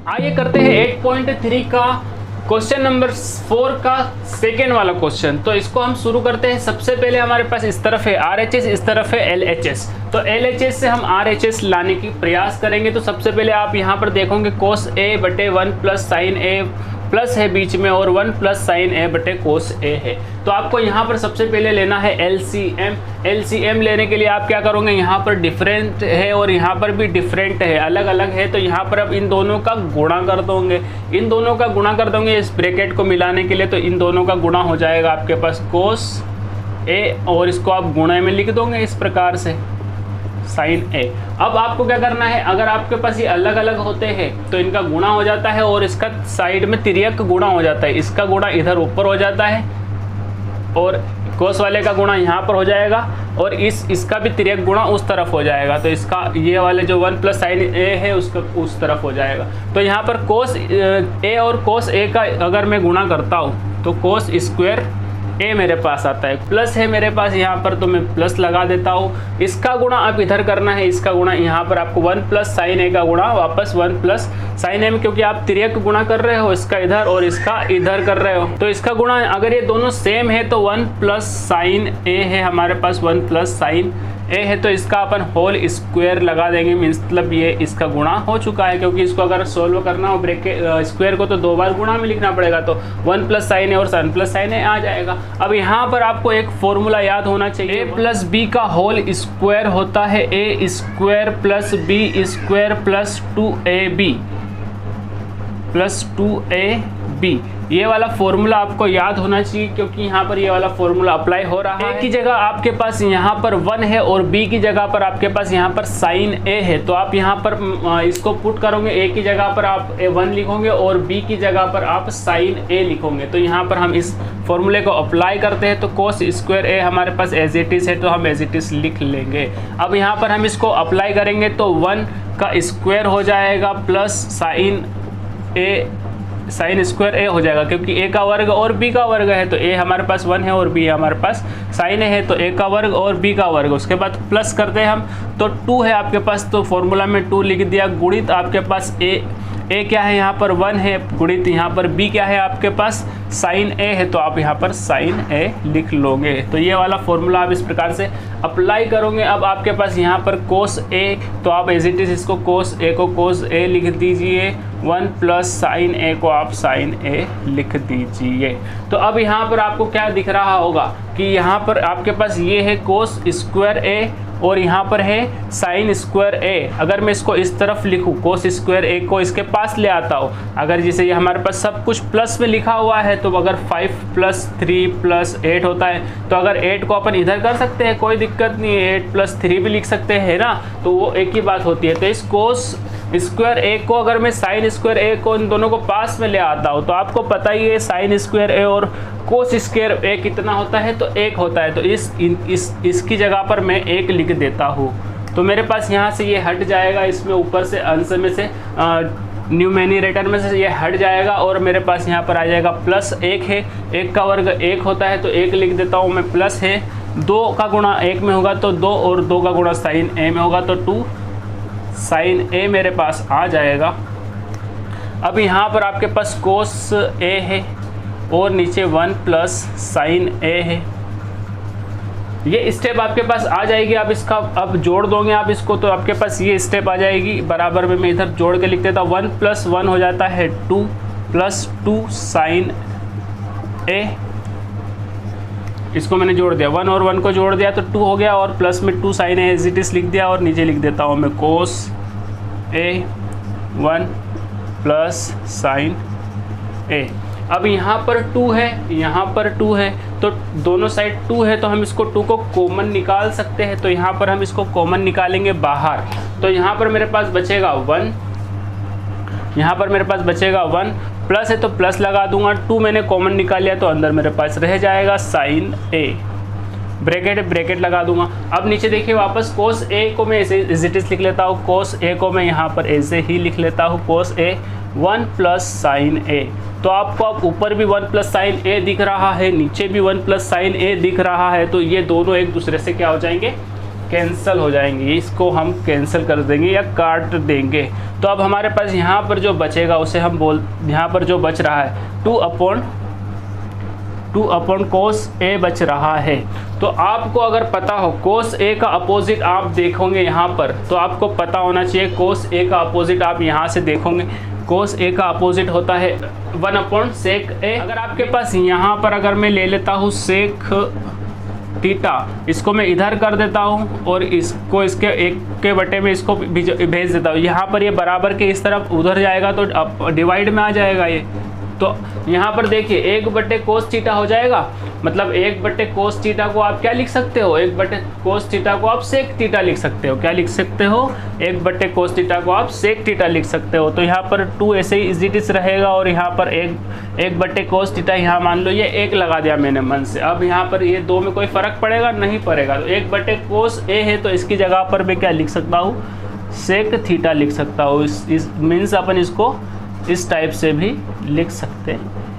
आइए करते हैं 8.3 का क्वेश्चन नंबर 4 का सेकेंड वाला क्वेश्चन। तो इसको हम शुरू करते हैं। सबसे पहले हमारे पास इस तरफ है RHS, इस तरफ है LHS। तो LHS से हम RHS लाने की प्रयास करेंगे। तो सबसे पहले आप यहाँ पर देखोगे cos A बटे 1 प्लस साइन A प्लस है बीच में और 1 प्लस साइन A बटे cos A है। तो आपको यहाँ पर सबसे पहले लेना है LCM। LCM लेने के लिए आप क्या करोगे, यहाँ पर डिफरेंट है और यहाँ पर भी डिफरेंट है, अलग अलग है। तो यहाँ पर आप इन दोनों का गुणा कर दोगे, इन दोनों का गुणा कर दोगे इस ब्रैकेट को मिलाने के लिए। तो इन दोनों का गुणा हो जाएगा आपके पास cos A और इसको आप गुणे में लिख दोगे इस प्रकार से साइन A। अब आपको क्या करना है, अगर आपके पास ये अलग अलग होते हैं तो इनका गुणा हो जाता है और इसका साइड में तिर्यक गुणा हो जाता है। इसका गुणा इधर ऊपर हो जाता है और कोस वाले का गुणा यहाँ पर हो जाएगा और इसका भी तिर्यक गुणा उस तरफ हो जाएगा। तो इसका ये वाले जो 1 प्लस साइन A है उसका उस तरफ हो जाएगा। तो यहाँ पर कोस A और कोस A का अगर मैं गुणा करता हूँ तो कोस स्क्वायर A मेरे पास आता है, प्लस है मेरे पास यहाँ पर, तो मैं प्लस लगा देता हूँ। इसका गुणा अब इधर करना है, इसका गुणा यहाँ पर आपको 1 प्लस साइन A का गुणा वापस 1 प्लस साइन A में, क्योंकि आप तिर्यक गुणा कर रहे हो, इसका इधर और इसका इधर कर रहे हो। तो इसका गुणा अगर ये दोनों सेम है तो 1 प्लस साइन A है हमारे पास, 1 प्लस साइन A है। तो इसका अपन होल स्क्वायर लगा देंगे, मतलब ये इसका गुणा हो चुका है। क्योंकि इसको अगर सोल्व करना हो ब्रैकेट स्क्वायर को तो 2 बार गुणा में लिखना पड़ेगा। तो 1 प्लस साइन A और साइन प्लस साइन A आ जाएगा। अब यहाँ पर आपको एक फॉर्मूला याद होना चाहिए, A प्लस बी का होल स्क्वायर होता है A square plus B square plus 2AB plus 2AB। ये वाला फॉर्मूला आपको याद होना चाहिए, क्योंकि यहाँ पर ये वाला फॉर्मूला अप्लाई हो रहा है। A की जगह आपके पास यहाँ पर 1 है और B की जगह पर आपके पास यहाँ पर साइन A है। तो आप यहाँ पर इसको पुट करोगे, A की जगह पर आप 1 लिखोगे और B की जगह पर आप साइन A लिखोगे। तो यहाँ पर हम इस फॉर्मूले को अप्लाई करते हैं। तो कोस स्क्वायर A हमारे पास एज इट इज है, तो हम एज इट इज लिख लेंगे। अब यहाँ पर हम इसको अप्लाई करेंगे तो 1 का स्क्वायर हो जाएगा प्लस साइन स्क्वायर A हो जाएगा, क्योंकि A का वर्ग और B का वर्ग है। तो A हमारे पास 1 है और B हमारे पास साइन है, तो A का वर्ग और B का वर्ग। उसके बाद प्लस करते हैं हम, तो 2 है आपके पास, तो फॉर्मूला में 2 लिख दिया। गुणित आपके पास A क्या है यहाँ पर 1 है, गुणित यहाँ पर B क्या है आपके पास साइन A है, तो आप यहाँ पर साइन A लिख लोगे। तो ये वाला फॉर्मूला आप इस प्रकार से अप्लाई करोगे। अब आपके पास यहाँ पर कोस A, तो आप एज इट इज इसको कोस A को कोस A लिख दीजिए, 1 प्लस साइन A को आप साइन A लिख दीजिए। तो अब यहाँ पर आपको क्या दिख रहा होगा कि यहाँ पर आपके पास ये है कोस स्क्वायर A और यहाँ पर है साइन स्क्वायर A। अगर मैं इसको इस तरफ लिखूँ, कोस स्क्वायर A को इसके पास ले आता हूँ, अगर जैसे ये हमारे पास सब कुछ प्लस में लिखा हुआ है, तो अगर 5 प्लस 3 प्लस 8 होता है, तो अगर 8 को अपन इधर कर सकते हैं, कोई दिक्कत नहीं है, 8 प्लस 3 भी लिख सकते हैं ना, तो वो एक ही बात होती है। तो इस कोस स्क्वायर A को अगर मैं साइन स्क्वायर A को इन दोनों को पास में ले आता हूँ, तो आपको पता ही है साइन स्क्वायर A और कोस स्क्वायर A कितना होता है, तो 1 होता है। तो इसकी जगह पर मैं 1 लिख देता हूँ। तो मेरे पास यहाँ से ये हट जाएगा, इसमें ऊपर से अंश में से न्यूमेरेटर में से ये हट जाएगा और मेरे पास यहाँ पर आ जाएगा प्लस 1 है। 1 का वर्ग 1 होता है, तो 1 लिख देता हूँ मैं, प्लस है 2 का गुणा 1 में होगा तो 2 और 2 का गुणा साइन A में होगा तो 2 साइन A मेरे पास आ जाएगा। अब यहाँ पर आपके पास कोस A है और नीचे 1 प्लस साइन A है। ये स्टेप आपके पास आ जाएगी। आप इसका अब जोड़ दोगे आप इसको, तो आपके पास ये स्टेप आ जाएगी। बराबर में मैं इधर जोड़ के लिख देता हूँ, 1 प्लस 1 हो जाता है 2 प्लस 2 साइन A। इसको मैंने जोड़ दिया, 1 और 1 को जोड़ दिया तो 2 हो गया और प्लस में 2 sine A as it is लिख दिया और नीचे लिख देता हूँ मैं cos A 1 plus sine A। अब यहाँ पर 2 है, यहाँ पर 2 है, तो दोनों साइड 2 है, तो हम इसको 2 को कॉमन निकाल सकते हैं। तो यहाँ पर हम इसको कॉमन निकालेंगे बाहर, तो यहाँ पर मेरे पास बचेगा 1, यहाँ पर मेरे पास बचेगा 1, प्लस है तो प्लस लगा दूंगा, 2 मैंने कॉमन निकाल लिया तो अंदर मेरे पास रह जाएगा साइन A। ब्रैकेट लगा दूंगा। अब नीचे देखिए वापस कोस A को मैं ऐसे एज इट इज लिख लेता हूँ, कोस A को मैं यहाँ पर ऐसे ही लिख लेता हूँ, कोस A 1 प्लस साइन A। तो आपको अब ऊपर भी 1 प्लस साइन A दिख रहा है, नीचे भी 1 प्लस साइन A दिख रहा है, तो ये दोनों एक दूसरे से क्या हो जाएंगे, कैंसिल हो जाएंगे, इसको हम कैंसिल कर देंगे या काट देंगे। तो अब हमारे पास यहाँ पर जो बचेगा उसे हम यहाँ पर जो बच रहा है 2 अपॉन कोस ए बच रहा है। तो आपको अगर पता हो कोस ए का अपोजिट आप देखोगे यहाँ पर, तो आपको पता होना चाहिए कोस ए का अपोजिट आप यहाँ से देखोगे, कोस ए का अपोजिट होता है 1 अपॉन सेक ए। अगर आपके पास यहाँ पर अगर मैं ले लेता हूँ सेक थीटा, इसको मैं इधर कर देता हूँ और इसको इसके 1/, में इसको भेज देता हूँ, यहाँ पर ये बराबर के इस तरफ उधर जाएगा तो अब डिवाइड में आ जाएगा ये। तो यहाँ पर देखिए 1/, कोस थीटा हो जाएगा, मतलब 1/, कोस थीटा को आप क्या लिख सकते हो, 1/, कोस थीटा को आप सेक थीटा लिख सकते हो। क्या लिख सकते हो, 1/, कोस थीटा को आप सेक थीटा लिख सकते हो। तो यहाँ पर 2 ऐसे ही इज इट इज रहेगा और यहाँ पर 1/, कोस थीटा, यहाँ मान लो ये 1 लगा दिया मैंने मन से। अब यहाँ पर ये 2 में कोई फ़र्क पड़ेगा, नहीं पड़ेगा। तो 1/, कोस ए है तो इसकी जगह पर मैं क्या लिख सकता हूँ, सेक थीटा लिख सकता हूँ। इस मीन्स अपन इसको इस टाइप से भी लिख सकते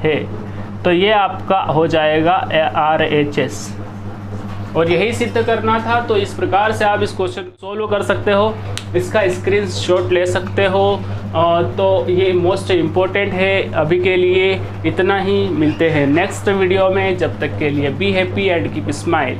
हैं। तो ये आपका हो जाएगा RHS, और यही सिद्ध करना था। तो इस प्रकार से आप इस क्वेश्चन सोल्व कर सकते हो, इसका स्क्रीनशॉट ले सकते हो। तो ये मोस्ट इम्पोर्टेंट है। अभी के लिए इतना ही, मिलते हैं नेक्स्ट वीडियो में। जब तक के लिए be happy and keep smile.